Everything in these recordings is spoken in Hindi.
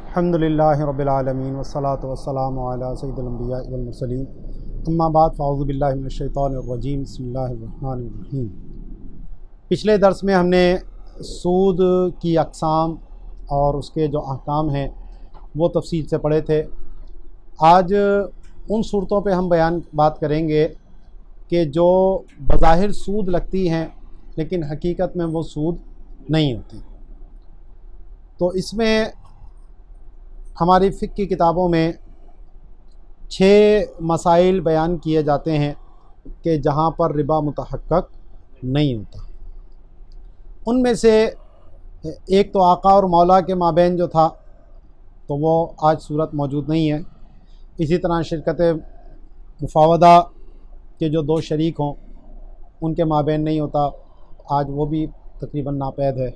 अल्हम्दुलिल्लाहि रब्बिल आलमीन वस्सलातु वस्सलामु अला सय्यिदिल अंबिया वल मुरसलीन अम्मा बाद फ़अऊज़ु बिल्लाहि मिनश शैतानिर रजीम बिस्मिल्लाहिर रहमानिर रहीम। पिछले दर्स में हमने सूद की अक़साम और उसके जो अहकाम हैं वो तफसील से पढ़े थे। आज उन सूरतों पे हम बात करेंगे कि जो बज़ाहिर सूद लगती हैं लेकिन हकीकत में वो सूद नहीं होती। तो इसमें हमारी फ़िक़्ह की किताबों में 6 मसाइल बयान किए जाते हैं कि जहाँ पर रिबा मुतहक्कक नहीं होता। उनमें से एक तो आका और मौला के माबैन जो था तो वो आज सूरत मौजूद नहीं है। इसी तरह शिरकत मुफावदा के जो 2 शरीक हों उनके माबैन नहीं होता, आज वो भी तकरीबन नापैद है।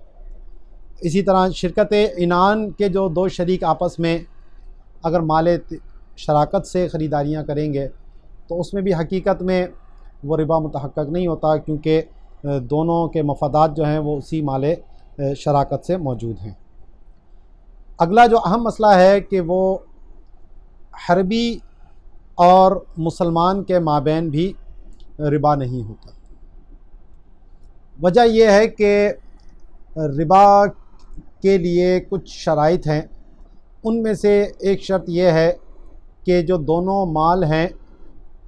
इसी तरह शिरकत इनान के जो 2 शरीक आपस में अगर माले शराकत से ख़रीदारियाँ करेंगे तो उसमें भी हकीकत में वो रिबा मुतहक्कक नहीं होता, क्योंकि दोनों के मफादात जो हैं वो उसी माले शराकत से मौजूद हैं। अगला जो अहम मसला है कि वो हरबी और मुसलमान के माबैन भी रिबा नहीं होता। वजह यह है कि रिबा के लिए कुछ शराइत हैं। उनमें से एक शर्त यह है कि जो दोनों माल हैं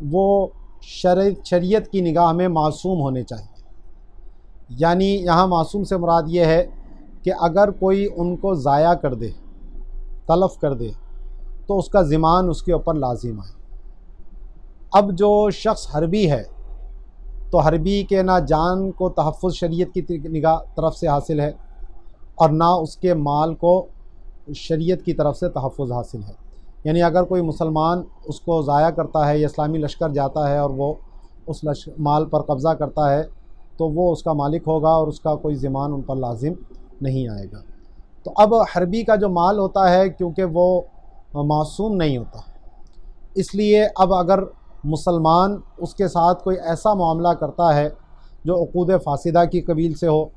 वो शरीयत की निगाह में मासूम होने चाहिए। यानी यहाँ मासूम से मुराद ये है कि अगर कोई उनको ज़ाया कर दे, तलफ़ कर दे, तो उसका ज़िमान उसके ऊपर लाजिम है। अब जो शख्स हरबी है तो हरबी के ना जान को तहफ़्फ़ुज़ शरीयत की निगाह तरफ से हासिल है और ना उसके माल को शरीयत की तरफ से तहफ़्फ़ुज़ हासिल है। यानी अगर कोई मुसलमान उसको ज़ाया करता है या इस्लामी लश्कर जाता है और वो उस माल पर कब्ज़ा करता है तो वो उसका मालिक होगा और उसका कोई ज़िमान उन पर लाजिम नहीं आएगा। तो अब हरबी का जो माल होता है, क्योंकि वो मासूम नहीं होता, इसलिए अब अगर मुसलमान उसके साथ कोई ऐसा मामला करता है जो उक़ूद फ़ासिदा की कबील से हो,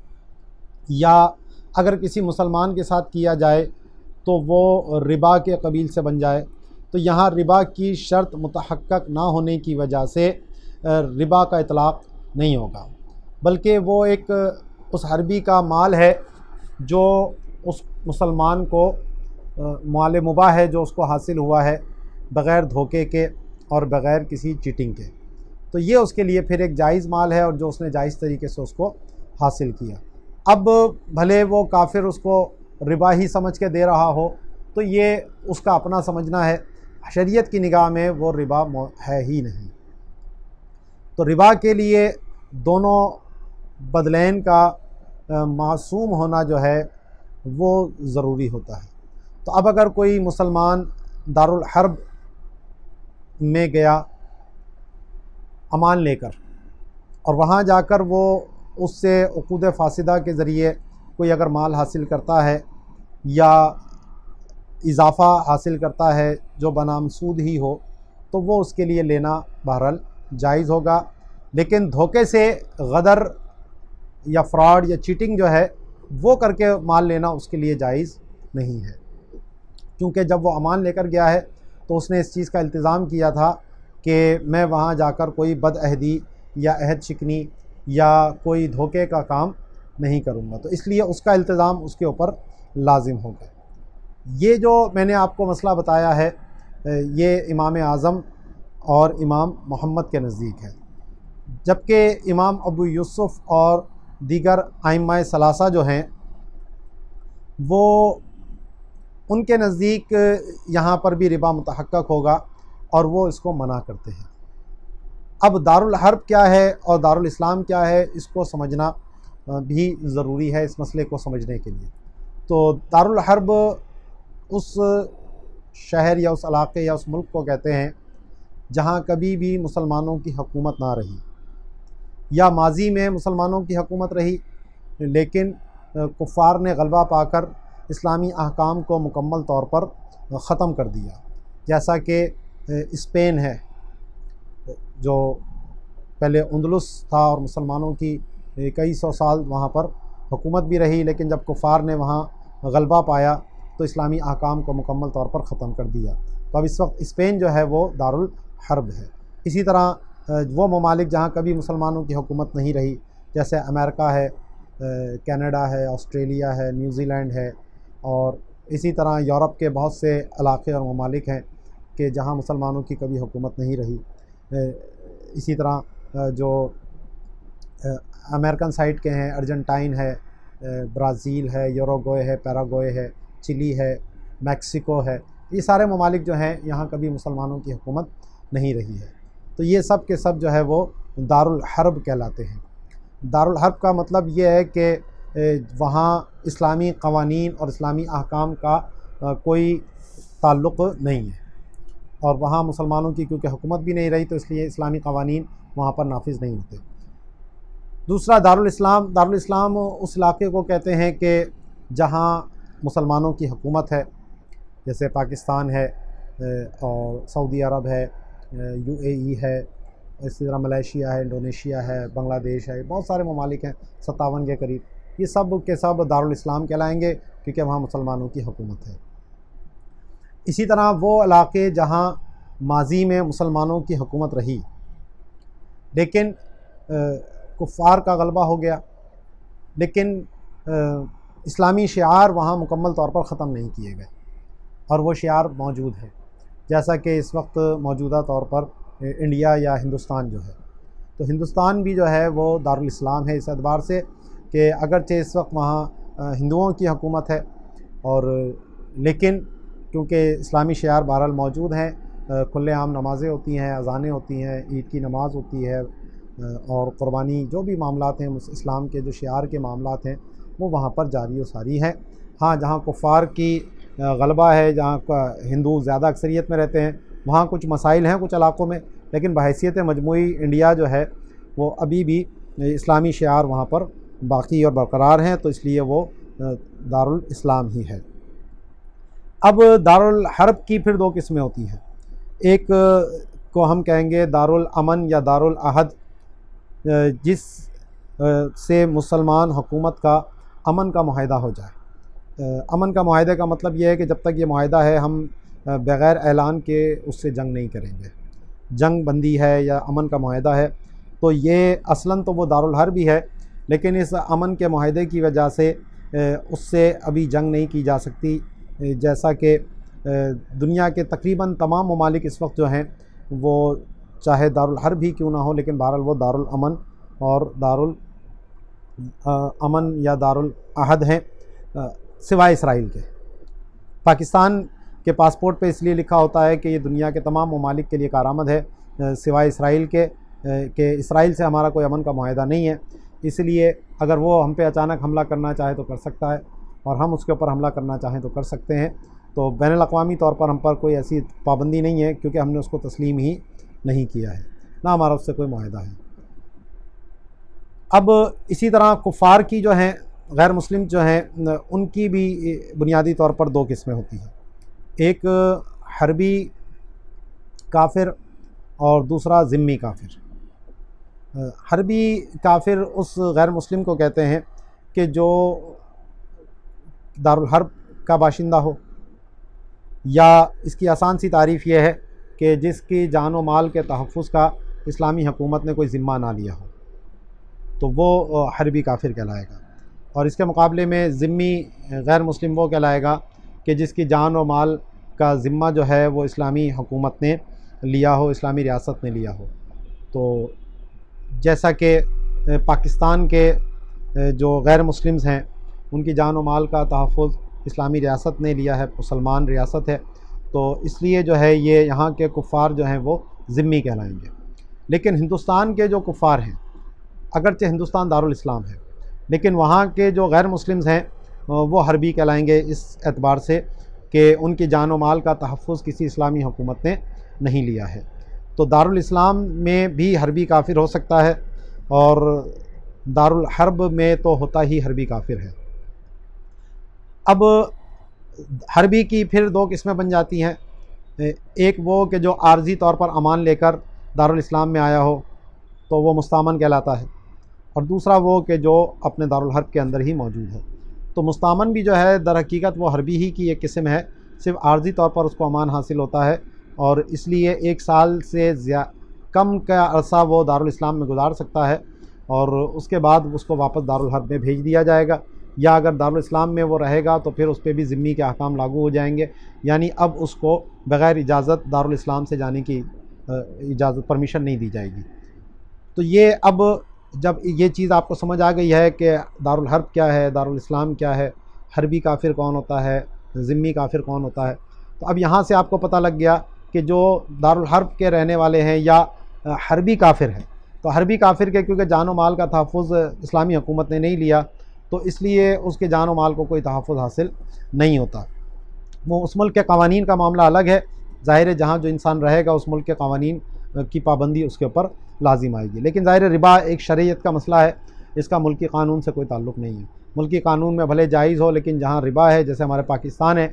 या अगर किसी मुसलमान के साथ किया जाए तो वो रिबा के कबील से बन जाए, तो यहाँ रिबा की शर्त मुतहक्कक ना होने की वजह से रिबा का इतलाक़ नहीं होगा, बल्कि वो एक उस हरबी का माल है जो उस मुसलमान को माल मुबाह है, जो उसको हासिल हुआ है बग़ैर धोखे के और बग़ैर किसी चीटिंग के। तो ये उसके लिए फिर एक जायज़ माल है और जो उसने जायज़ तरीके से उसको हासिल किया। अब भले वो काफिर उसको रिबा ही समझ के दे रहा हो तो ये उसका अपना समझना है, शरीयत की निगाह में वो रिबा है ही नहीं। तो रिबा के लिए दोनों बदलैन का मासूम होना जो है वो ज़रूरी होता है। तो अब अगर कोई मुसलमान दारुल हर्ब में गया अमान लेकर और वहाँ जाकर वो उससे उक़ूद फ़ासिदा के ज़रिए कोई अगर माल हासिल करता है या इजाफ़ा हासिल करता है जो बनाम सूद ही हो, तो वो उसके लिए लेना बहरहाल जायज़ होगा। लेकिन धोखे से गदर या फ्रॉड या चीटिंग जो है वो करके माल लेना उसके लिए जायज़ नहीं है, क्योंकि जब वो अमान लेकर गया है तो उसने इस चीज़ का इल्तिज़ाम किया था कि मैं वहाँ जाकर कोई बदअहदी या अहद शिकनी या कोई धोखे का काम नहीं करूँगा, तो इसलिए उसका इल्तिज़ाम उसके ऊपर लाजिम होगा। ये जो मैंने आपको मसला बताया है ये इमाम आज़म और इमाम मोहम्मद के नज़दीक है, जबकि इमाम अबू यूसुफ़ और दीगर आइम्मा सलासा जो हैं वो उनके नज़दीक यहाँ पर भी रिबा मुतहक्कक होगा और वो इसको मना करते हैं। अब दारुल हर्ब क्या है और दारुल इस्लाम क्या है, इसको समझना भी ज़रूरी है इस मसले को समझने के लिए। तो दारुल हर्ब उस शहर या उस इलाक़े या उस मुल्क को कहते हैं जहाँ कभी भी मुसलमानों की हुकूमत ना रही, या माजी में मुसलमानों की हुकूमत रही लेकिन कुफ़ार ने गलबा पाकर इस्लामी अहकाम को मुकम्मल तौर पर ख़त्म कर दिया। जैसा कि स्पेन है जो पहले अंदलुस था और मुसलमानों की कई सौ साल वहाँ पर हुकूमत भी रही, लेकिन जब कुफ़ार ने वहाँ गलबा पाया तो इस्लामी अहकाम को मुकम्मल तौर पर ख़त्म कर दिया। तो अब इस वक्त स्पेन जो है वो दारुल हर्ब है। इसी तरह वो ममालिक जहाँ कभी मुसलमानों की हुकूमत नहीं रही, जैसे अमेरिका है, कनाडा है, ऑस्ट्रेलिया है, न्यूजीलैंड है, और इसी तरह यूरोप के बहुत से इलाक़े और ममालिक हैं कि जहाँ मुसलमानों की कभी हुकूमत नहीं रही। इसी तरह जो अमेरिकन साइड के हैं, अर्जेंटाइन है, ब्राज़ील है, यूरुग्वे है, पैराग्वे है, चिली है, मैक्सिको है, ये सारे ममालिक जो हैं यहाँ कभी मुसलमानों की हुकूमत नहीं रही है। तो ये सब के सब जो है वो दारुल हर्ब कहलाते हैं। दारुल हर्ब का मतलब ये है कि वहाँ इस्लामी क़वानीन और इस्लामी अहकाम का कोई ताल्लुक़ नहीं है, और वहाँ मुसलमानों की क्योंकि हुकूमत भी नहीं रही तो इसलिए इस्लामी क़वानीन वहाँ पर नाफिज़ नहीं होते। दूसरा दारुल इस्लाम उस इलाक़े को कहते हैं कि जहाँ मुसलमानों की हुकूमत है, जैसे पाकिस्तान है और सऊदी अरब है, UAE है, इसी तरह मलेशिया है, इंडोनेशिया है, बांग्लादेश है, बहुत सारे ममालिक हैं 57 के करीब। ये सब के सब दारुल इस्लाम कहलाएंगे क्योंकि वहाँ मुसलमानों की हुकूमत है। इसी तरह वो इलाक़े जहाँ माजी में मुसलमानों की हुकूमत रही लेकिन कुफ़ार का गलबा हो गया, लेकिन इस्लामी शिआर वहाँ मुकम्मल तौर पर ख़त्म नहीं किए गए और वो शिआर मौजूद है, जैसा कि इस वक्त मौजूदा तौर पर इंडिया या हिंदुस्तान जो है। तो हिंदुस्तान भी जो है वो दारुल इस्लाम है इस एतबार से कि अगरचे इस वक्त वहाँ हिंदुओं की हुकूमत है, और लेकिन क्योंकि इस्लामी शिआर बहरहाल मौजूद हैं, खुलेआम नमाज़ें होती हैं, अज़ानें होती हैं, ईद की नमाज़ होती है, और क़ुरबानी जो भी मामलात हैं इस्लाम के जो शिआर के मामलात हैं वो वहाँ पर जारी व सारी हैं। हाँ, जहाँ कुफ़ार की गलबा है, जहाँ हिंदू ज़्यादा अक्सरियत में रहते हैं, वहाँ कुछ मसाइल हैं कुछ इलाक़ों में, लेकिन बहैसियत मजमूई इंडिया जो है वो अभी भी इस्लामी शिआर वहाँ पर बाकी और बरकरार हैं, तो इसलिए वो दारुल इस्लाम ही है। अब दारुल हर्ब की फिर दो किस्में होती हैं। एक को हम कहेंगे दारुल अमन या दारुल अहद, जिस से मुसलमान हुकूमत का अमन का मुआहदा हो जाए। अमन का मुआहदे का मतलब यह है कि जब तक ये मुआहदा है हम बग़ैर ऐलान के उससे जंग नहीं करेंगे। जंग बंदी है या अमन का मुआहदा है, तो ये असलन तो वो दारुल हर्ब ही है, लेकिन इस अमन के मुआहदे की वजह से उससे अभी जंग नहीं की जा सकती। जैसा कि दुनिया के तकरीबन तमाम ममालिक इस वक्त जो हैं वो चाहे दारुल हर्ब ही क्यों ना हो, लेकिन बहरहाल वो दारुल अमन और दारुल अमन या दारुल अहद हैं, सिवाय इसराइल के। पाकिस्तान के पासपोर्ट पे इसलिए लिखा होता है कि ये दुनिया के तमाम ममालिक के लिए कारामद है, सिवाय इसराइल के इसराइल से हमारा कोई अमन का मुआहदा नहीं है। इसलिए अगर वो हम पे अचानक हमला करना चाहे तो कर सकता है, और हम उसके ऊपर हमला करना चाहें तो कर सकते हैं। तो बैनुल अक़वामी तौर पर हम पर कोई ऐसी पाबंदी नहीं है, क्योंकि हमने उसको तस्लीम ही नहीं किया है, ना हमारा उससे कोई मुआहदा है। अब इसी तरह कुफ़ार की जो हैं गैर मुस्लिम जो हैं उनकी भी बुनियादी तौर पर दो किस्में होती हैं, एक हर्बी काफिर और दूसरा ज़िम्मी काफिर। हर्बी काफिर उस गैर मुस्लिम को कहते हैं कि जो दारुल हर्ब का बाशिंदा हो, या इसकी आसान सी तारीफ़ यह है कि जिसकी जान व माल के तहफ़्फ़ुज़ का इस्लामी हुकूमत ने कोई ज़िम्मा ना लिया हो, तो वो हर्बी काफिर कहलाएगा। और इसके मुकाबले में ज़िम्मी गैर मुस्लिम वो कहलाएगा कि जिसकी जान व माल का ज़िम्मा जो है वो इस्लामी हुकूमत ने लिया हो, इस्लामी रियासत ने लिया हो। तो जैसा कि पाकिस्तान के जो गैर मुस्लिम्स हैं उनकी जान व माल का तहफ़्फ़ुज़ इस्लामी रियासत ने लिया है, मुसलमान रियासत है, तो इसलिए जो है ये यहाँ के कुफ़ार जो हैं वो ज़िम्मी कहलाएंगे। लेकिन हिंदुस्तान के जो कुफ़ार हैं, अगरचे हिंदुस्तान दारुल इस्लाम है, लेकिन वहाँ के जो गैर मुस्लिम्स हैं वो हर्बी कहलाएंगे इस एतबार से कि उनकी जान व माल का तहफ़्फ़ुज़ किसी इस्लामी हुकूमत ने नहीं लिया है। तो दारुल इस्लाम में भी हर्बी काफिर हो सकता है, और दारुल हर्ब में तो होता ही हर्बी काफिर है। अब हर्बी की फिर दो किस्में बन जाती हैं, एक वो कि जो आर्जी तौर पर अमान लेकर दारुल इस्लाम में आया हो तो वो मुस्तामन कहलाता है, और दूसरा वो कि जो अपने दारुल हर्ब के अंदर ही मौजूद है। तो मुस्तामन भी जो है दर हकीकत वो हरबी ही की एक किस्म है, सिर्फ आर्जी तौर पर उसको अमान हासिल होता है और इसलिए 1 साल से कम का अरसा वो दारुल इस्लाम में गुजार सकता है और उसके बाद उसको वापस दारुल हर्ब में भेज दिया जाएगा, या अगर दारुल इस्लाम में वो रहेगा तो फिर उस पर भी ज़िम्मी के अहकाम लागू हो जाएंगे। यानी अब उसको बग़ैर इजाज़त दारुल इस्लाम से जाने की इजाज़त परमिशन नहीं दी जाएगी। तो ये अब जब ये चीज़ आपको समझ आ गई है कि दारुल हर्ब क्या है, दारुल इस्लाम क्या है, हरबी काफिर कौन होता है, ज़िम्मी काफिर कौन होता है, तो अब यहाँ से आपको पता लग गया कि जो दारुल हर्ब के रहने वाले हैं या हरबी काफिर हैं, तो हरबी काफिर के क्योंकि जान व माल का तहफ़्फ़ुज़ इस्लामी हुकूमत ने नहीं लिया तो इसलिए उसके जान व माल को कोई तहफ़्फ़ुज़ हासिल नहीं होता। वो उस मुल्क के क़वानीन का मामला अलग है, ज़ाहिर है जहाँ जो इंसान रहेगा उस मुल्क के क़वानीन की पाबंदी उसके ऊपर लाजिम आएगी। लेकिन ज़ाहिर रिबा एक शरीयत का मसला है, इसका मुल्की क़ानून से कोई ताल्लुक़ नहीं है। मुल्की क़ानून में भले जायज़ हो, लेकिन जहाँ रिबा है, जैसे हमारे पाकिस्तान है,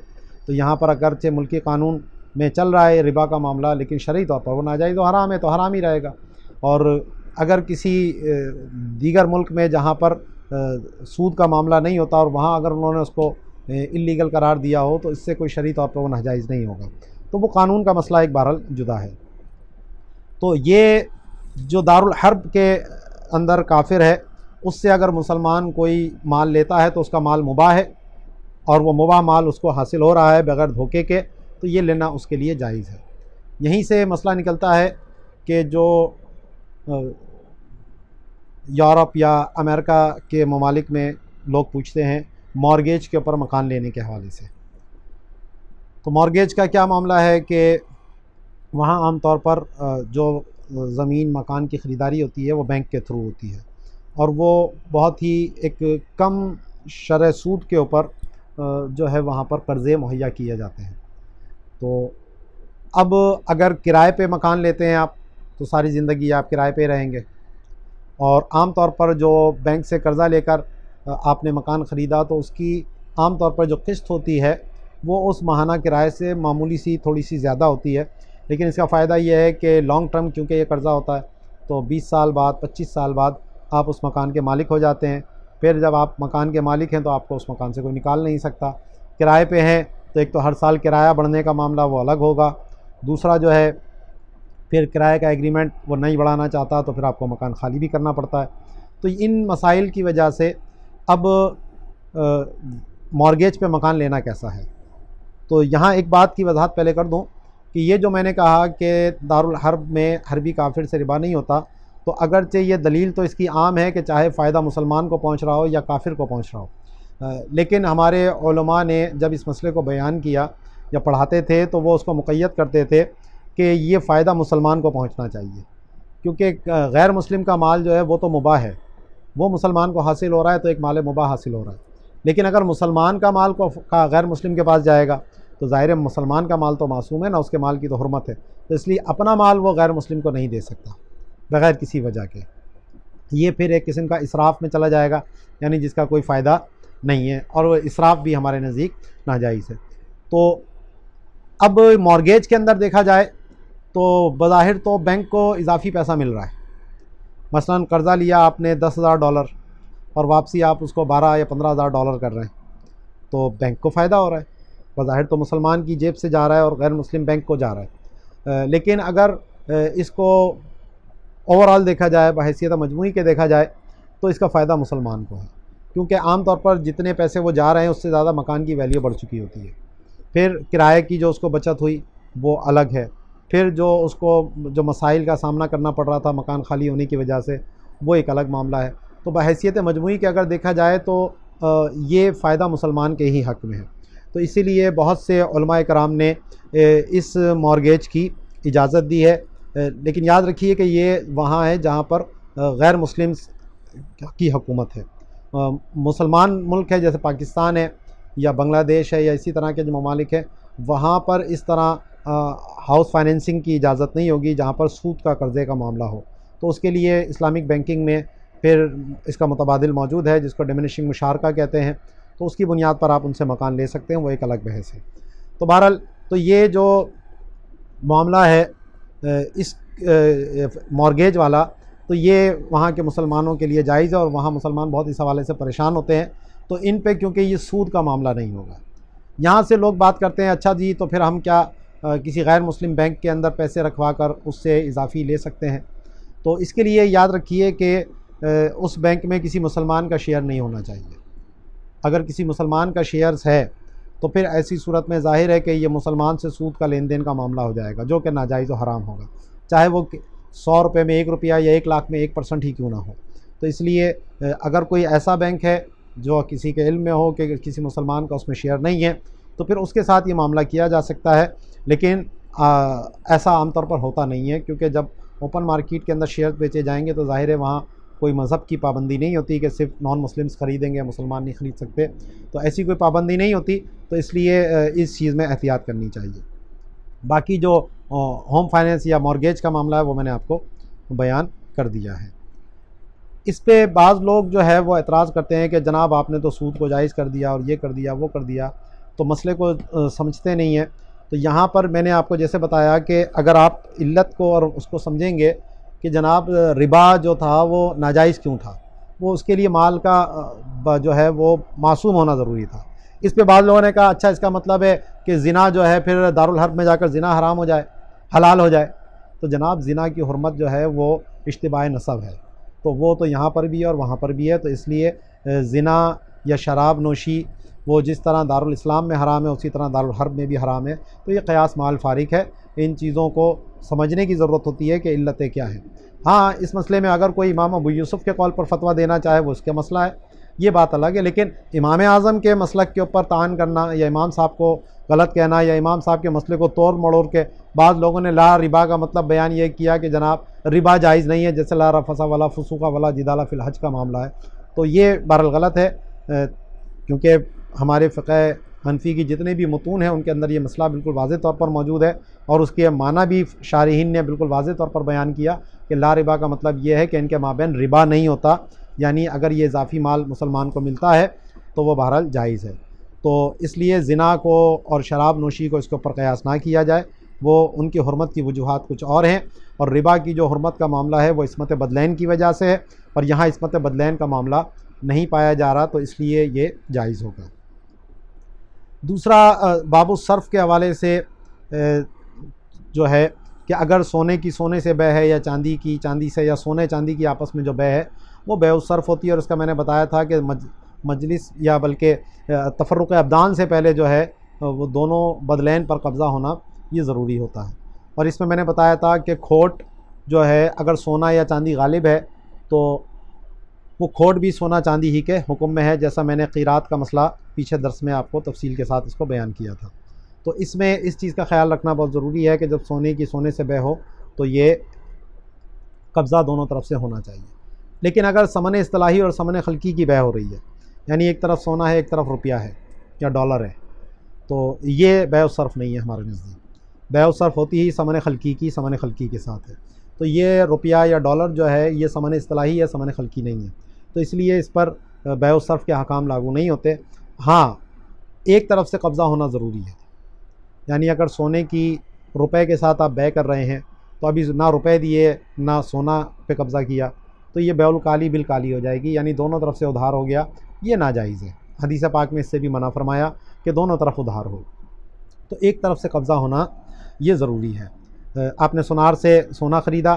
तो यहाँ पर अगरचे मुल्की क़ानून में चल रहा है रिबा का मामला, लेकिन शरई तौर पर वो नाजायज़ व हराम है तो हराम ही रहेगा। और अगर किसी दीगर मुल्क में जहाँ पर सूद का मामला नहीं होता और वहाँ अगर उन्होंने उसको इल्लीगल करार दिया हो तो इससे कोई शरई तौर पर वो नाजायज़ नहीं होगा। तो वो कानून का मसला एक बहरहाल जुदा है। तो ये जो दारुल हर्ब के अंदर काफिर है, उससे अगर मुसलमान कोई माल लेता है तो उसका माल मुबाह है और वो मुबाह माल उसको हासिल हो रहा है बग़ैर धोखे के, तो ये लेना उसके लिए जायज़ है। यहीं से मसला निकलता है कि जो यूरोप या अमेरिका के ममालिक में लोग पूछते हैं मॉर्गेज के ऊपर मकान लेने के हवाले से, तो मॉर्गेज का क्या मामला है कि वहाँ आम तौर पर जो ज़मीन मकान की ख़रीदारी होती है वो बैंक के थ्रू होती है और वो बहुत ही एक कम शरह सूद के ऊपर जो है वहाँ पर कर्ज़े मुहैया किए जाते हैं। तो अब अगर किराए पे मकान लेते हैं आप तो सारी ज़िंदगी आप किराए पे रहेंगे और आम तौर पर जो बैंक से कर्ज़ा लेकर आपने मकान ख़रीदा तो उसकी आम तौर पर जो किस्त होती है वो उस माहाना किराए से मामूली सी थोड़ी सी ज़्यादा होती है, लेकिन इसका फ़ायदा ये है कि लॉन्ग टर्म क्योंकि ये कर्ज़ा होता है तो 20 साल बाद 25 साल बाद आप उस मकान के मालिक हो जाते हैं। फिर जब आप मकान के मालिक हैं तो आपको उस मकान से कोई निकाल नहीं सकता। किराए पे हैं तो एक तो हर साल किराया बढ़ने का मामला वो अलग होगा, दूसरा जो है फिर किराए का एग्रीमेंट वो नहीं बढ़ाना चाहता तो फिर आपको मकान खाली भी करना पड़ता है। तो इन मसाइल की वजह से अब मॉर्गेज पे मकान लेना कैसा है, तो यहाँ एक बात की वजाहत पहले कर दूँ कि ये जो मैंने कहा कि दारुल हर्ब में हरबी काफिर से रिबा नहीं होता, तो अगरचे ये दलील तो इसकी आम है कि चाहे फ़ायदा मुसलमान को पहुँच रहा हो या काफिर को पहुँच रहा हो, लेकिन हमारे उलमा ने जब इस मसले को बयान किया या पढ़ाते थे तो वो उसको मुक़य्यद करते थे कि ये फ़ायदा मुसलमान को पहुँचना चाहिए, क्योंकि गैर मुस्लिम का माल जो है वो तो मुबाह है, वो मुसलमान को हासिल हो रहा है तो एक माल मुबाह हासिल हो रहा है। लेकिन अगर मुसलमान का माल का गैर मुस्लिम के पास जाएगा तो ज़ाहिर है मुसलमान का माल तो मासूम है ना, उसके माल की तो हुर्मत है, तो इसलिए अपना माल वो गैर मुस्लिम को नहीं दे सकता बग़ैर किसी वजह के। ये फिर एक किस्म का इसराफ़ में चला जाएगा, यानी जिसका कोई फ़ायदा नहीं है और वो इसराफ़ भी हमारे नज़दीक नाजायज़ है। तो अब मॉर्गेज के अंदर देखा जाए तो बज़ाहिर तो बैंक को इजाफ़ी पैसा मिल रहा है। मसलन कर्ज़ा लिया आपने $10,000 और वापसी आप उसको 12 या 15,000 डॉलर कर रहे हैं, तो बैंक को फ़ायदा हो रहा है। बज़ाहिर तो मुसलमान की जेब से जा रहा है और गैर मुस्लिम बैंक को जा रहा है, लेकिन अगर इसको ओवरऑल देखा जाए, बहैसियत मजमूई के देखा जाए, तो इसका फ़ायदा मुसलमान को है, क्योंकि आम तौर पर जितने पैसे वो जा रहे हैं उससे ज़्यादा मकान की वैल्यू बढ़ चुकी होती है। फिर किराए की जो उसको बचत हुई वो अलग है, फिर जो मसाइल का सामना करना पड़ रहा था मकान खाली होने की वजह से वो एक अलग मामला है। तो बहैसियत मजमूई के अगर देखा जाए तो ये फ़ायदा मुसलमान के ही हक़ में है। तो इसीलिए बहुत से उलमाए कराम ने इस मॉर्गेज की इजाज़त दी है, लेकिन याद रखिए कि ये वहाँ है जहाँ पर गैर मुस्लिम की हुकूमत है। मुसलमान मुल्क है जैसे पाकिस्तान है या बांग्लादेश है या इसी तरह के जो ममालिक हैं, वहाँ पर इस तरह हाउस फाइनेंसिंग की इजाज़त नहीं होगी जहाँ पर सूद का कर्ज़े का मामला हो। तो उसके लिए इस्लामिक बैंकिंग में फिर इसका मुतबादिल मौजूद है जिसको डिमिनिशिंग मुशारका कहते हैं, तो उसकी बुनियाद पर आप उनसे मकान ले सकते हैं, वो एक अलग बहस है। तो बहरहाल तो ये जो मामला है इस मॉर्गेज वाला, तो ये वहाँ के मुसलमानों के लिए जायज़ है और वहाँ मुसलमान बहुत इस हवाले से परेशान होते हैं तो इन पे क्योंकि ये सूद का मामला नहीं होगा। यहाँ से लोग बात करते हैं अच्छा जी तो फिर हम क्या किसी गैर मुस्लिम बैंक के अंदर पैसे रखवा कर उससे इजाफ़ी ले सकते हैं। तो इसके लिए याद रखिए कि उस बैंक में किसी मुसलमान का शेयर नहीं होना चाहिए। अगर किसी मुसलमान का शेयर्स है तो फिर ऐसी सूरत में ज़ाहिर है कि ये मुसलमान से सूद का लेन देन का मामला हो जाएगा, जो कि नाजायज़ और हराम होगा, चाहे वो 100 रुपये में 1 रुपया या 1 लाख में 1% ही क्यों ना हो। तो इसलिए अगर कोई ऐसा बैंक है जो किसी के इल्म में हो कि किसी मुसलमान का उसमें शेयर नहीं है तो फिर उसके साथ ये मामला किया जा सकता है। लेकिन ऐसा आमतौर पर होता नहीं है, क्योंकि जब ओपन मार्केट के अंदर शेयर बेचे जाएंगे तो ज़ाहिर है वहाँ कोई मज़हब की पाबंदी नहीं होती कि सिर्फ नॉन मुस्लिम्स ख़रीदेंगे, मुसलमान नहीं ख़रीद सकते। तो ऐसी कोई पाबंदी नहीं होती, तो इसलिए इस चीज़ में एहतियात करनी चाहिए। बाकी जो होम फाइनेंस या मॉर्गेज का मामला है वो मैंने आपको बयान कर दिया है। इस पे बाज़ लोग जो है वो एतराज़ करते हैं कि जनाब आपने तो सूद को जायज़ कर दिया और ये कर दिया वो कर दिया, तो मसले को समझते नहीं हैं। तो यहाँ पर मैंने आपको जैसे बताया कि अगर आप इल्लत को और उसको समझेंगे कि जनाब रिबा जो था वो नाजायज़ क्यों था, वो उसके लिए माल का जो है वो मासूम होना ज़रूरी था। इस पे बाद लोगों ने कहा अच्छा इसका मतलब है कि ज़िना जो है फिर दारुल हर्ब में जाकर ज़िना हराम हो जाए, हलाल हो जाए। तो जनाब ज़िना की हुर्मत जो है वो इश्तिबाह नसब है, तो वो तो यहाँ पर भी है और वहाँ पर भी है। तो इसलिए ज़िना या शराब नोशी वो जिस तरह दारुल इस्लाम में हराम है उसी तरह दारुल हर्ब में भी हराम है। तो ये क़यास माल फारिक है। इन चीज़ों को समझने की ज़रूरत होती है कि इल्लतें क्या हैं। हाँ, इस मसले में अगर कोई इमाम अबू यूसुफ़ के कौल पर फतवा देना चाहे वो उसका मसला है, ये बात अलग है। लेकिन इमाम आज़म के मसलक के ऊपर तान करना या इमाम साहब को गलत कहना या इमाम साहब के मसले को तोड़ मड़ोड़ के बाद लोगों ने ला रिबा का मतलब बयान ये किया कि जनाब रिबा जायज़ नहीं है, जैसे ला रफ़सा वाला फुसूका वाला जिदाला फ़िल हज का मामला है। तो ये बहरहाल गलत है, क्योंकि हमारे फ़िक़ह हनफ़ी की जितने भी मतून हैं उनके अंदर ये मसला बिल्कुल वाज़ेह तौर पर मौजूद है और उसके माना भी शारिहीन ने बिल्कुल वाज़ेह तौर पर बयान किया कि ला रिबा का मतलब ये है कि इनके माबैन रिबा नहीं होता, यानी अगर ये इजाफ़ी माल मुसलमान को मिलता है तो वो बहरहाल जायज़ है। तो इसलिए ज़िना को और शराब नोशी को इसके ऊपर क़यास ना किया जाए, वो उनकी हुर्मत की वजूहात कुछ और हैं। और रिबा की जो हुर्मत का मामला है वो इस्मत बदलैन की वजह से है, और यहाँ इस्मत बदलैन का मामला नहीं पाया जा रहा, तो इसलिए ये जायज़ होगा। दूसरा बाबु सर्फ़ के हवाले से जो है कि अगर सोने की सोने से बै है या चांदी की चांदी से या सोने चांदी की आपस में जो बै है वो बै उस सर्फ़ होती है। और उसका मैंने बताया था कि मजलिस या बल्कि तफर्रुक़ अब्दान से पहले जो है वो दोनों बदलैन पर कब्ज़ा होना ये ज़रूरी होता है। और इसमें मैंने बताया था कि खोट जो है अगर सोना या चांदी गालिब है तो वो खोट भी सोना चांदी ही के हुक्म में है, जैसा मैंने क़ीरात का मसला पीछे दर्स में आपको तफसील के साथ इसको बयान किया था। तो इसमें इस चीज़ का ख्याल रखना बहुत ज़रूरी है कि जब सोने की सोने से बै हो तो ये कब्ज़ा दोनों तरफ से होना चाहिए। लेकिन अगर समन इस्तिलाही और समन खल्की की बै हो रही है, यानी एक तरफ सोना है एक तरफ रुपया है या डॉलर है, तो ये बै सर्फ़ नहीं है हमारे नज़दीक। बै सर्फ़ होती ही समन खल्की की, समन खल्की के साथ है। तो ये रुपया या डॉलर जो है ये समन इस्तिलाही है, समन खल्की नहीं है। तो इसलिए इस पर बै सर्फ़ के अहकाम लागू नहीं होते। हाँ, एक तरफ से कब्ज़ा होना ज़रूरी है, यानी अगर सोने की रुपए के साथ आप बै कर रहे हैं तो अभी ना रुपए दिए ना सोना पे कब्ज़ा किया तो ये बैउल काली बिल काली हो जाएगी, यानी दोनों तरफ से उधार हो गया, ये नाजायज़ है। हदीस पाक में इससे भी मना फरमाया कि दोनों तरफ उधार हो। तो एक तरफ से कब्ज़ा होना ये ज़रूरी है। आपने सुनार से सोना ख़रीदा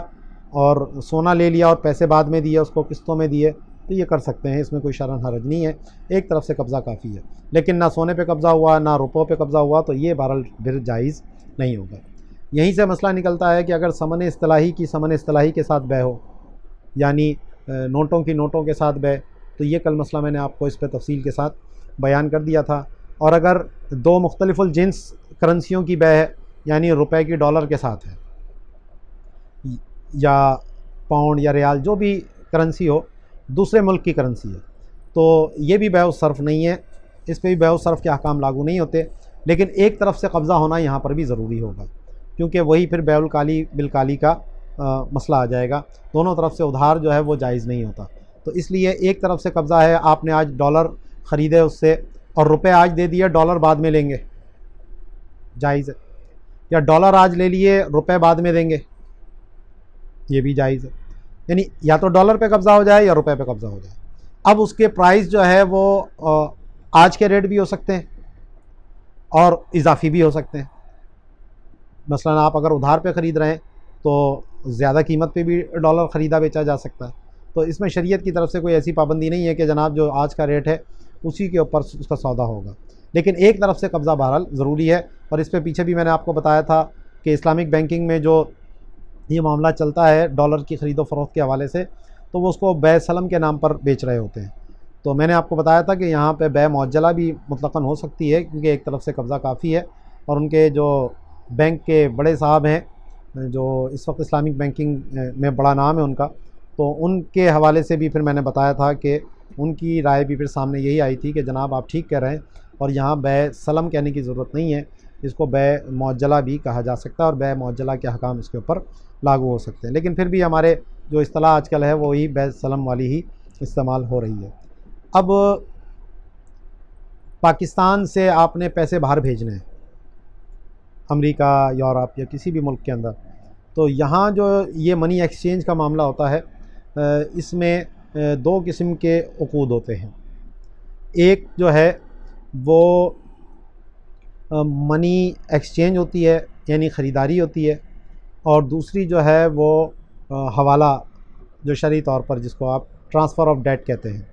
और सोना ले लिया और पैसे बाद में दिए, उसको किस्तों में दिए, तो ये कर सकते हैं, इसमें कोई शरन हरज नहीं है। एक तरफ से कब्ज़ा काफ़ी है। लेकिन ना सोने पे कब्ज़ा हुआ ना रुपयों पे कब्ज़ा हुआ तो ये बहरहाल फिर जायज़ नहीं होगा। यहीं से मसला निकलता है कि अगर समन इस्तिलाही की समन इस्तिलाही के साथ बै हो, यानी नोटों की नोटों के साथ बै, तो ये कल मसला मैंने आपको इस पर तफसील के साथ बयान कर दिया था। और अगर दो मुख्तलिफ़ुल जिन्स करेंसियों की बै है, यानी रुपए की डॉलर के साथ है या पाउंड या रियाल जो भी करेंसी हो, दूसरे मुल्क की करेंसी है, तो ये भी बै सर्फ़ नहीं है, इस पर भी बै सर्फ़ के अहकाम लागू नहीं होते। लेकिन एक तरफ से कब्ज़ा होना यहाँ पर भी ज़रूरी होगा, क्योंकि वही फिर बैउल काली बिल काली का मसला आ जाएगा। दोनों तरफ से उधार जो है वो जायज़ नहीं होता। तो इसलिए एक तरफ से कब्ज़ा है, आपने आज डॉलर ख़रीदे उससे और रुपए आज दे दिए, डॉलर बाद में लेंगे, जायज़ है। या डॉलर आज ले लिए, रुपए बाद में देंगे, ये भी जायज़ है। यानी या तो डॉलर पे कब्ज़ा हो जाए या रुपए पे कब्ज़ा हो जाए। अब उसके प्राइस जो है वो आज के रेट भी हो सकते हैं और इजाफी भी हो सकते हैं। मसलन आप अगर उधार पे ख़रीद रहे हैं तो ज़्यादा कीमत पे भी डॉलर ख़रीदा बेचा जा सकता है। तो इसमें शरीयत की तरफ से कोई ऐसी पाबंदी नहीं है कि जनाब जो आज का रेट है उसी के ऊपर उसका सौदा होगा, लेकिन एक तरफ से कब्ज़ा बहरहाल ज़रूरी है। और इस पे पीछे भी मैंने आपको बताया था कि इस्लामिक बैंकिंग में जो ये मामला चलता है डॉलर की ख़रीदो फ़रोख्त के हवाले से, तो वो उसको बै सलम के नाम पर बेच रहे होते हैं। तो मैंने आपको बताया था कि यहाँ पे बै मुअज्जला भी मुतलक़न हो सकती है, क्योंकि एक तरफ से कब्ज़ा काफ़ी है। और उनके जो बैंक के बड़े साहब हैं जो इस वक्त इस्लामिक बैंकिंग में बड़ा नाम है उनका, तो उनके हवाले से भी फिर मैंने बताया था कि उनकी राय भी फिर सामने यही आई थी कि जनाब आप ठीक कह रहे हैं और यहाँ बै सलम कहने की ज़रूरत नहीं है, इसको बै मुअज्जला भी कहा जा सकता है और बै मुअज्जला के अहकाम इसके ऊपर लागू हो सकते हैं। लेकिन फिर भी हमारे जो इस्तिलाह आजकल है वही बै सलम वाली ही इस्तेमाल हो रही है। अब पाकिस्तान से आपने पैसे बाहर भेजने हैं, अमेरिका, यूरोप या किसी भी मुल्क के अंदर, तो यहाँ जो ये मनी एक्सचेंज का मामला होता है इसमें दो किस्म के उकूद होते हैं। एक जो है वो मनी एक्सचेंज होती है यानी ख़रीदारी होती है, और दूसरी जो है वो हवाला, जो शरई तौर पर जिसको आप ट्रांसफ़र ऑफ डेट कहते हैं,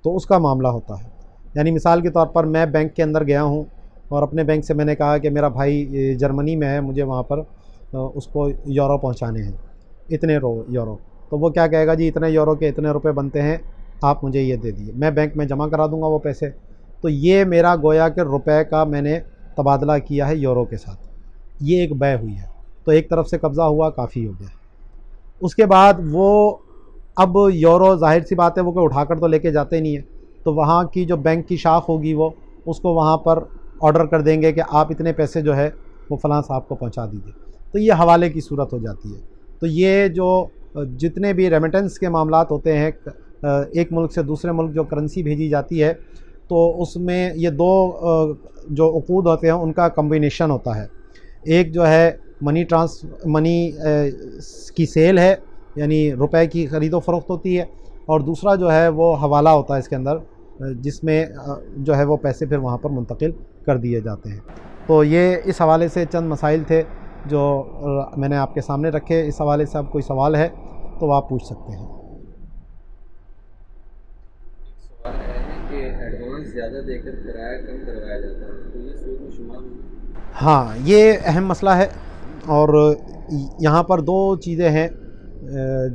तो उसका मामला होता है। यानी मिसाल के तौर पर मैं बैंक के अंदर गया हूँ और अपने बैंक से मैंने कहा कि मेरा भाई जर्मनी में है, मुझे वहाँ पर उसको यूरो पहुँचाने हैं, इतने यूरो, तो वो क्या कहेगा जी इतने यूरो के इतने रुपए बनते हैं, आप मुझे ये दे दिए, मैं बैंक में जमा करा दूँगा वो पैसे। तो ये मेरा गोया कि रुपए का मैंने तबादला किया है यूरो के साथ, ये एक बै हुई है। तो एक तरफ से कब्ज़ा हुआ, काफ़ी हो गया। उसके बाद वो अब यूरो ज़ाहिर सी बात है वो कोई उठाकर तो लेके जाते नहीं है, तो वहाँ की जो बैंक की शाख होगी वो उसको वहाँ पर ऑर्डर कर देंगे कि आप इतने पैसे जो है वो फ़लाँ साहब को पहुँचा दीजिए, तो ये हवाले की सूरत हो जाती है। तो ये जो जितने भी रेमिटेंस के मामलात होते हैं, एक मुल्क से दूसरे मुल्क जो करेंसी भेजी जाती है, तो उसमें ये दो जो उकूद होते हैं उनका कम्बिनेशन होता है। एक जो है मनी की सेल है, यानी रुपए की ख़रीदो फ़रोख्त होती है, और दूसरा जो है वो हवाला होता है इसके अंदर, जिसमें जो है वो पैसे फिर वहाँ पर मुंतकिल कर दिए जाते हैं। तो ये इस हवाले से चंद मसाइल थे जो मैंने आपके सामने रखे। इस हवाले से अब कोई सवाल है तो आप पूछ सकते हैं। सवाल है कि एडवांस ज़्यादा देकर किराया कम करवाया जाता है, तो ये सूद में शुमार होगा? हाँ, ये अहम मसला है, और यहाँ पर दो चीज़ें हैं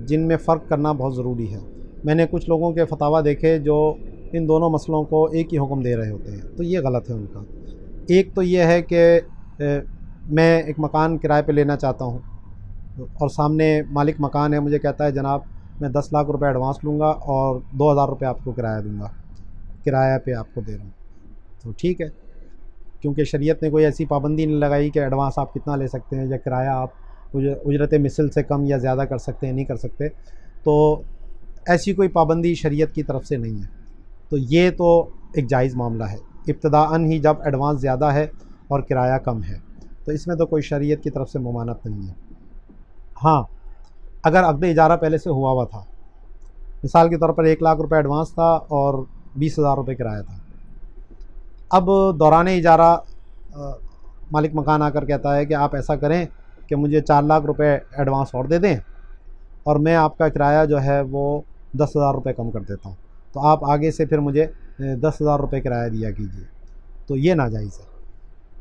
जिनमें फ़र्क करना बहुत ज़रूरी है। मैंने कुछ लोगों के फतावा देखे जो इन दोनों मसलों को एक ही हुक्म दे रहे होते हैं, तो ये गलत है उनका। एक तो ये है कि मैं एक मकान किराए पे लेना चाहता हूँ और सामने मालिक मकान है, मुझे कहता है जनाब मैं 10 लाख रुपए एडवांस लूँगा और 2000 रुपये आपको किराया दूँगा, किराया पे आपको दे रहा हूँ। तो ठीक है, क्योंकि शरीयत ने कोई ऐसी पाबंदी नहीं लगाई कि एडवांस आप कितना ले सकते हैं या किराया आप उजरत मिसल से कम या ज़्यादा कर सकते हैं, नहीं कर सकते। तो ऐसी कोई पाबंदी शरीयत की तरफ से नहीं है। तो ये तो एक जायज़ मामला है, इब्तदाअन ही जब एडवांस ज़्यादा है और किराया कम है, तो इसमें तो कोई शरीयत की तरफ से मुमानत नहीं है। हाँ, अगर अक़्द इजारा पहले से हुआ हुआ था, मिसाल के तौर पर 1 लाख रुपए एडवांस था और 20,000 रुपये किराया था। अब दौरान इजारा मालिक मकान आकर कहता है कि आप ऐसा करें कि मुझे 4 लाख रुपए एडवांस और दे दें और मैं आपका किराया जो है वो 10,000 रुपये कम कर देता हूँ, तो आप आगे से फिर मुझे 10,000 रुपये किराया दिया कीजिए। तो ये नाजायज़ है,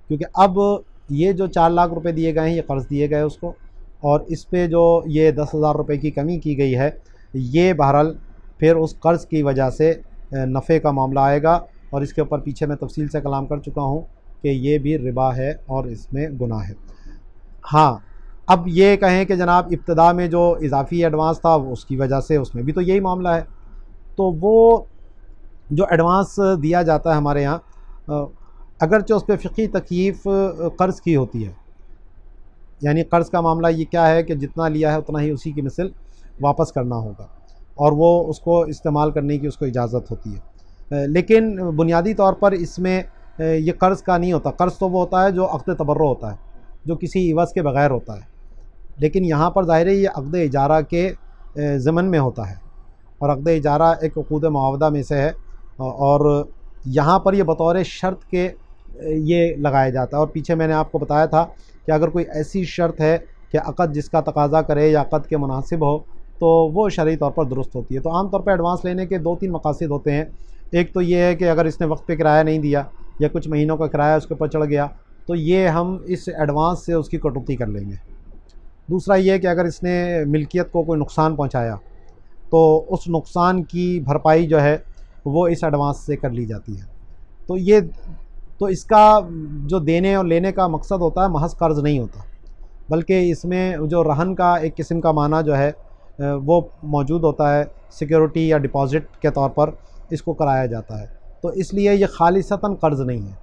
क्योंकि अब ये जो 4 लाख रुपए दिए गए हैं ये क़र्ज़ दिए गए उसको, और इस पे जो ये 10,000 रुपये की कमी की गई है, ये बहरहाल फिर उस कर्ज़ की वजह से नफ़े का मामला आएगा, और इसके ऊपर पीछे मैं तफसील से कलाम कर चुका हूँ कि ये भी रिबा है और इसमें गुनाह है। हाँ, अब ये कहें कि जनाब इब्तिदा में जो इजाफ़ी एडवांस था उसकी वजह से उसमें भी तो यही मामला है, तो वो जो एडवांस दिया जाता है हमारे यहाँ, अगरचे उस पर फ़िक़ही तकयीफ़ क़र्ज़ की होती है, यानी क़र्ज़ का मामला ये क्या है कि जितना लिया है उतना ही उसी की मिसल वापस करना होगा, और वो उसको इस्तेमाल करने की उसको इजाज़त होती है। लेकिन बुनियादी तौर पर इसमें ये क़र्ज़ का नहीं होता। क़र्ज़ तो वो होता है जो अक़्द तबर्रो होता है, जो किसी इवज़ के बग़ैर होता है, लेकिन यहाँ पर ज़ाहिर है ये अक़्द इजारा के ज़मन में होता है, और अक़्द इजारा एक उक़ूद मुआवदा में से है, और यहाँ पर ये बतौर शर्त के ये लगाया जाता है। और पीछे मैंने आपको बताया था कि अगर कोई ऐसी शर्त है कि अक़द जिसका तकाज़ा करे या अक़द के मुनासिब हो तो वो शरई तौर पर दुरुस्त होती है। तो आम तौर पर एडवांस लेने के 2-3 मकासद होते हैं। एक तो ये है कि अगर इसने वक्त पे किराया नहीं दिया या कुछ महीनों का किराया उसके ऊपर चढ़ गया तो ये हम इस एडवांस से उसकी कटौती कर लेंगे। दूसरा ये है कि अगर इसने मिल्कियत को कोई नुकसान पहुंचाया तो उस नुकसान की भरपाई जो है वो इस एडवांस से कर ली जाती है। तो इसका जो देने और लेने का मकसद होता है महज कर्ज़ नहीं होता, बल्कि इसमें जो रहन का एक किस्म का माना जो है वो मौजूद होता है, सिक्योरिटी या डिपॉज़िट के तौर पर इसको कराया जाता है। तो इसलिए ये खालिसतन कर्ज़ नहीं है,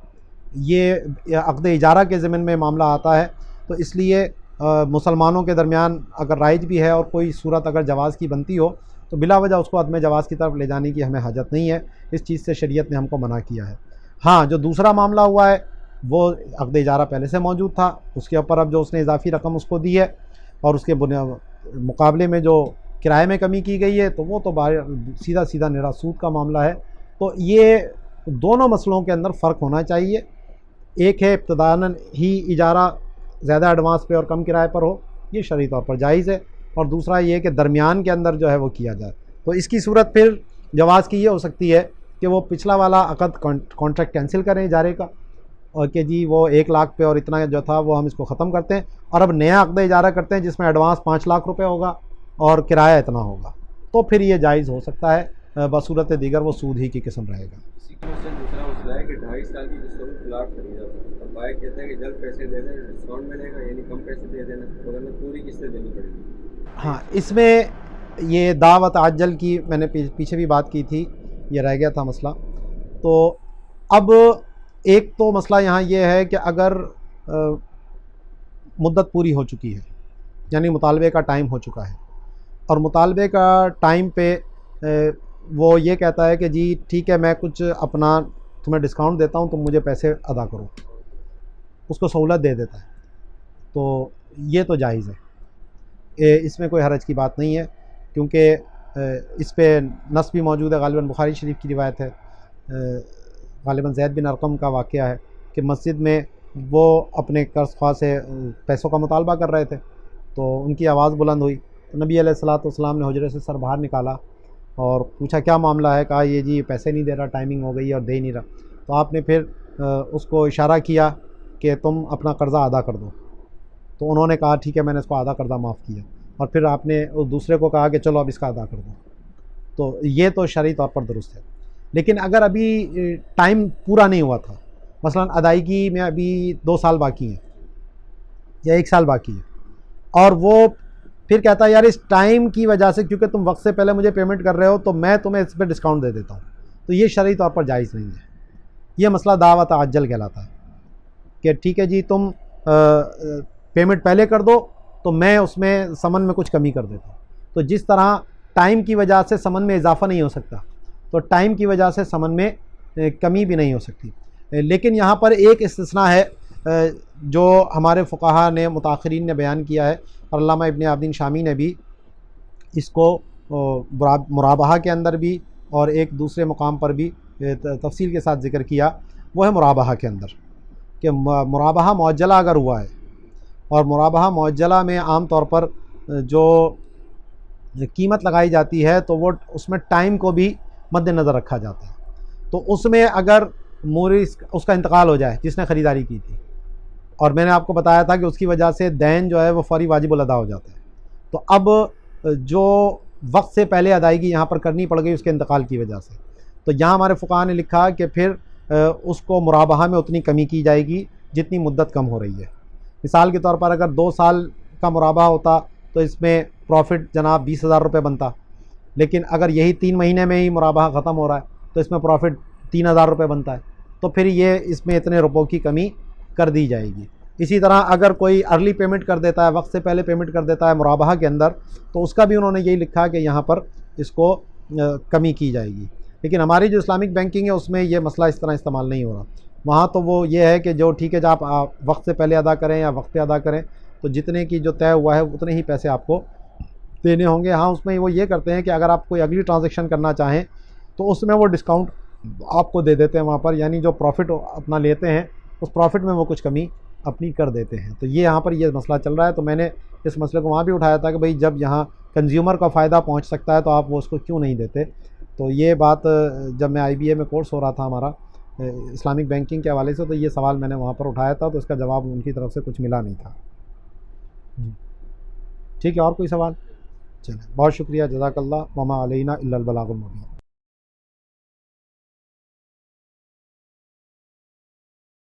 ये अक़्द इजारा के ज़मीन में मामला आता है। तो इसलिए मुसलमानों के दरमियान अगर राइज भी है और कोई सूरत अगर जवाज़ की बनती हो तो बिला वजह उसको अदम जवाज़ की तरफ ले जाने की हमें हाजत नहीं है। इस चीज़ से शरीयत ने हमको मना किया है। हाँ, जो दूसरा मामला हुआ है वो अक़्द इजारा पहले से मौजूद था, उसके ऊपर अब जो उसने इजाफ़ी रकम उसको दी है और उसके मुकाबले में जो किराए में कमी की गई है तो वो तो सीधा सीधा निरा सूद का मामला है। तो ये दोनों मसलों के अंदर फ़र्क होना चाहिए। एक है इब्तिदाअन ही इजारा ज़्यादा एडवांस पे और कम किराए पर हो, ये शरई तौर पर जायज़ है, और दूसरा ये कि दरमियान के अंदर जो है वो किया जाए। तो इसकी सूरत फिर जवाज़ की ये हो सकती है कि वो पिछला वाला अक़द कॉन्ट्रैक्ट कैंसिल करें इजारे का, और कि जी वो 1 लाख पे और इतना जो था वो हम इसको ख़त्म करते हैं और अब नया अक़्द इजारा करते हैं जिसमें एडवांस 5 लाख रुपए होगा और किराया इतना होगा, तो फिर ये जायज़ हो सकता है। बसूरत दीगर वो सूद ही की किस्म रहेगा। इसी का दूसरा मसला है कि 2.5 साल की किस्तों में प्लाट खरीदा था, अब बाइक कहता है कि जल्द पैसे दे दें, डिस्काउंट मिलेगा, यानी कम पैसे दे देना, तो हमें पूरी किस्तें देनी पड़ेगी। हाँ, इसमें ये दावत आजल की मैंने पीछे भी बात की थी, ये रह गया था मसला। तो अब एक तो मसला यहाँ ये है कि अगर मुद्दत पूरी हो चुकी है, यानी मुतालबे का टाइम हो चुका है, और मुतालबे का टाइम पे वो ये कहता है कि जी ठीक है मैं कुछ अपना तुम्हें डिस्काउंट देता हूँ, तुम मुझे पैसे अदा करो, उसको सहूलत दे देता है, तो ये तो जायज़ है, इसमें कोई हरज की बात नहीं है, क्योंकि इस पे नस भी मौजूद है। गालिबन बुखारी शरीफ की रिवायत है, गालिबन ज़ैद बिन अर्क़म का वाक़या है कि मस्जिद में वो अपने कर्ज़ ख्वाह से पैसों का मुतालबा कर रहे थे, तो उनकी आवाज़ बुलंद हुई, तो नबी अलैहिस्सलातु वस्सलाम ने हुजरे से सर बाहर निकाला और पूछा क्या मामला है। कहा ये जी पैसे नहीं दे रहा, टाइमिंग हो गई है और दे नहीं रहा। तो आपने फिर उसको इशारा किया कि तुम अपना कर्ज़ा अदा कर दो, तो उन्होंने कहा ठीक है मैंने इसको आधा कर्ज़ा माफ़ किया, और फिर आपने उस दूसरे को कहा कि चलो अब इसका अदा कर दो, तो ये तो शरई तौर पर दुरुस्त है। लेकिन अगर अभी टाइम पूरा नहीं हुआ था, मसलन अदायगी में अभी 2 साल बाकी हैं या 1 साल बाकी है, और वो फिर कहता है यार इस टाइम की वजह से क्योंकि तुम वक्त से पहले मुझे पेमेंट कर रहे हो तो मैं तुम्हें इस पर डिस्काउंट दे देता हूँ, तो ये शरई तौर पर जायज़ नहीं है। ये मसला दावत आजल कहलाता है कि ठीक है जी तुम पेमेंट पहले कर दो तो मैं उसमें समन में कुछ कमी कर देता हूँ। तो जिस तरह टाइम की वजह से समन में इजाफ़ा नहीं हो सकता, तो टाइम की वजह से समन में कमी भी नहीं हो सकती। लेकिन यहाँ पर एक इस्तिस्ना है जो हमारे फ़ुक़हा ने मुताख़िरीन ने बयान किया है, और अल्लामा इब्न अब्दीन शामी ने भी इसको मुराबहा के अंदर भी और एक दूसरे मुकाम पर भी तफसील के साथ ज़िक्र किया। वो है मुराबहा के अंदर कि मुराबहा मुअज्जला अगर हुआ है, और मुराबहा मुअज्जला में आम तौर पर जो कीमत लगाई जाती है तो वो उसमें टाइम को भी मद्देनज़र रखा जाता है। तो उसमें अगर मोरिस उसका इंतकाल हो जाए जिसने ख़रीदारी की थी, और मैंने आपको बताया था कि उसकी वजह से दैन जो है वो फ़ौरी वाजिबुल अदा हो जाता है, तो अब जो वक्त से पहले अदायगी यहाँ पर करनी पड़ गई उसके इंतकाल की वजह से, तो यहाँ हमारे फ़ुक़हा ने लिखा कि फिर उसको मुराबहा में उतनी कमी की जाएगी जितनी मुद्दत कम हो रही है। मिसाल के तौर पर अगर 2 साल का मुराबहा होता तो इसमें प्रॉफिट जनाब 20,000 रुपये बनता, लेकिन अगर यही 3 महीने में ही मुराबहा ख़त्म हो रहा है तो इसमें प्रॉफिट 3,000 रुपये बनता है, तो फिर ये इसमें इतने रुपयों की कमी कर दी जाएगी। इसी तरह अगर कोई अर्ली पेमेंट कर देता है, वक्त से पहले पेमेंट कर देता है मुराबहा के अंदर, तो उसका भी उन्होंने यही लिखा कि यहाँ पर इसको कमी की जाएगी। लेकिन हमारी जो इस्लामिक बैंकिंग है उसमें ये मसला इस तरह इस्तेमाल नहीं हो रहा। वहाँ तो वो ये है कि जो ठीक है जब आप वक्त से पहले अदा करें या वक्त पे अदा करें, तो जितने की जो तय हुआ है उतने ही पैसे आपको देने होंगे। हाँ, उसमें वो ये करते हैं कि अगर आप कोई अगली ट्रांजैक्शन करना चाहें तो उसमें वो डिस्काउंट आपको दे देते हैं वहाँ पर, यानी जो प्रॉफिट अपना लेते हैं उस प्रॉफिट में वो कुछ कमी अपनी कर देते हैं। तो ये यहाँ पर ये मसला चल रहा है। तो मैंने इस मसले को वहाँ भी उठाया था कि भाई जब यहाँ कंज्यूमर का फ़ायदा पहुँच सकता है तो आप वो उसको क्यों नहीं देते। तो ये बात जब मैं IBA में कोर्स हो रहा था हमारा इस्लामिक बैंकिंग के हवाले से, तो ये सवाल मैंने वहाँ पर उठाया था, तो इसका जवाब उनकी तरफ से कुछ मिला नहीं था जी। ठीक है, और कोई सवाल? चलें, बहुत शुक्रिया, जज़ाकल्लाह। वमा अलैना इल्लल बलागुल मुबीन।